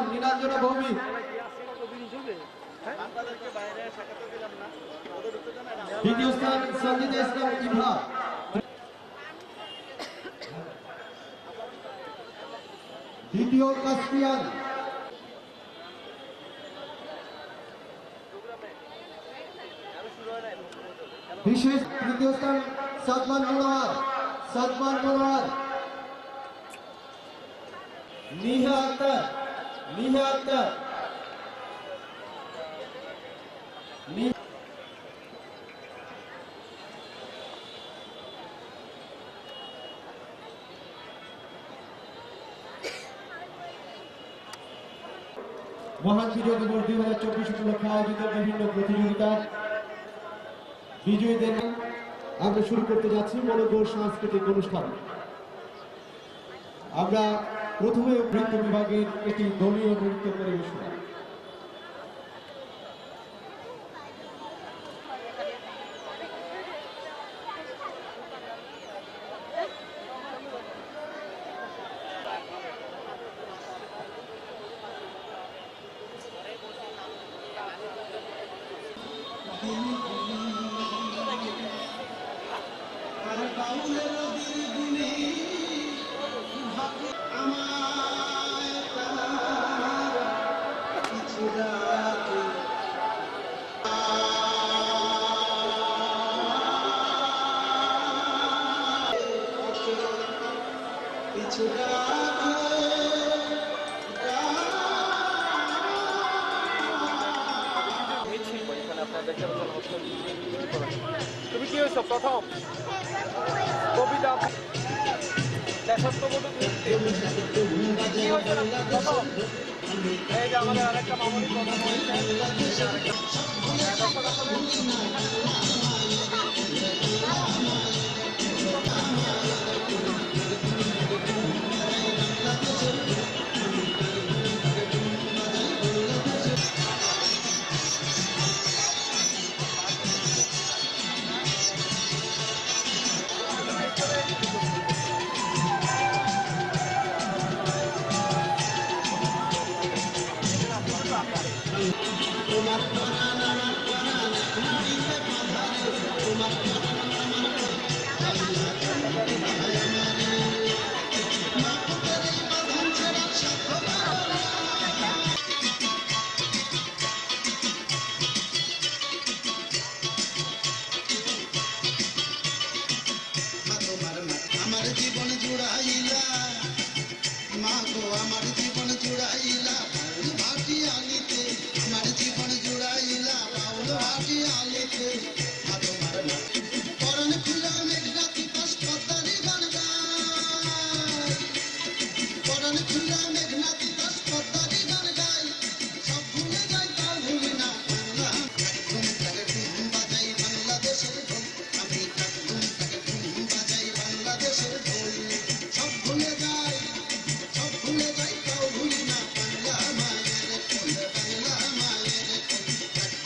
স্থান নীলাঞ্জনা ভৌমিক, দ্বিতীয় স্থান সঞ্জিতা ইসলাম ইভা, দ্বিতীয় কাস্পিয়ান, বিশেষ তৃতীয় স্থান সাদমান মনোয়ার, নিহা আক্তার, মহান বিজয় দিবস 2024 উপলক্ষে আয়োজিত বিভিন্ন প্রতিযোগিতার বিজয়ীদের আমরা শুরু করতে যাচ্ছি মনোগড় সাংস্কৃতিক অনুষ্ঠান। আমরা প্রথমে নৃত্য বিভাগের একটি দলীয় নৃত্য পরিবেশনা। তুমি কি হয়েছ প্রথম কবিতা দেশাত্মবোধক কি হয়েছে প্রথম? এই যে আমাদের আরেকটা মামুনি প্রথম হয়েছে। আমার জীবন জুড়াইলা মা গো, আমার জীবন জুড়াইলা বাউল ভাটি আলিতে, আমার জীবন জুড়াইলা বাউল ভাটি আলিতে। তোমার পরন খুলা মেঘরাতি পাশ পদ্মারি গান গায়, পরন খুলা মেঘনাতি পাশ পদ্মারি গান গায়, সব ভুলে যাই তাও ভুলি না বাংলা। ঘুম থাকে ঘুম বাজাই বাংলাদেশের ঢোল, আমি ঘুম থাকে ঘুম বাজাই বাংলাদেশের ঢোল, সব ভুলে যাই তাও ভুলি না বাংলা মায়ের কোল, বাংলা মায়ের কোল।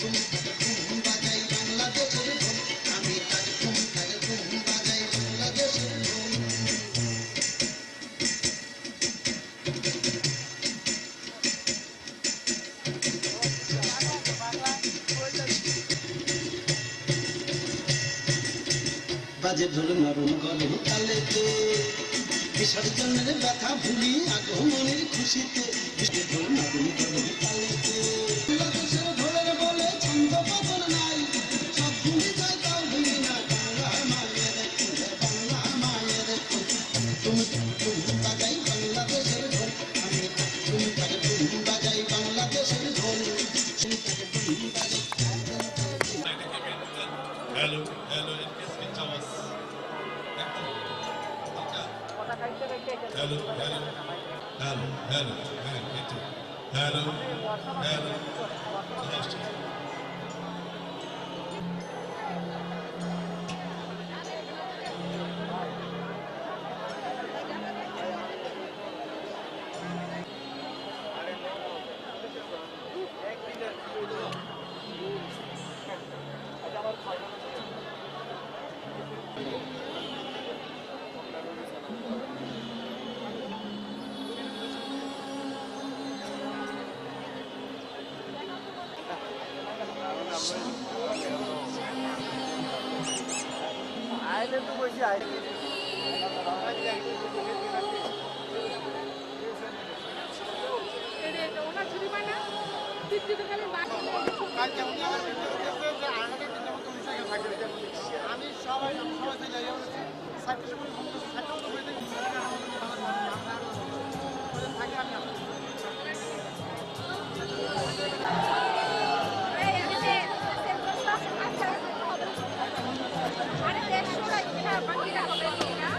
ঘুম থাকে ঘুম বাজাই বাংলাদেশের ঢোল, আমি ঘুম থাকে ঘুম বাজাই বাংলাদেশের ঢোল। বাজে ঢোল নরম গরম তালেতে, বিসর্জনের ব্যথা ভুলি আগমনের খুশিতে, ঢোল নরম গরম তালেতে। বাংলাদেশের ঢোলের বলে ছন্দ বদল নাই, সব ভুলি যায় তাও ভুলি না বাংলা মায়ের কোল, বাংলা মায়ের কোল। তুমি বাজাই বাংলাদেশের ঢোল, আমি তুমি তাকে তুমি বাজাই বাংলাদেশের ঢোল, তুমি তাকে তুমি বাজাই। হ্যালো হ্যালো চাওয়াস হ্যালো হ্যালো হ্যালো হ্যালো হ্যাঁ একটু হ্যালো হ্যালো ওনার ছবি পায় না চিত্রিতকালে বাকি আমি সবাই যাই থাকে আমি আরে 150 টাকা বাকিটা হবে না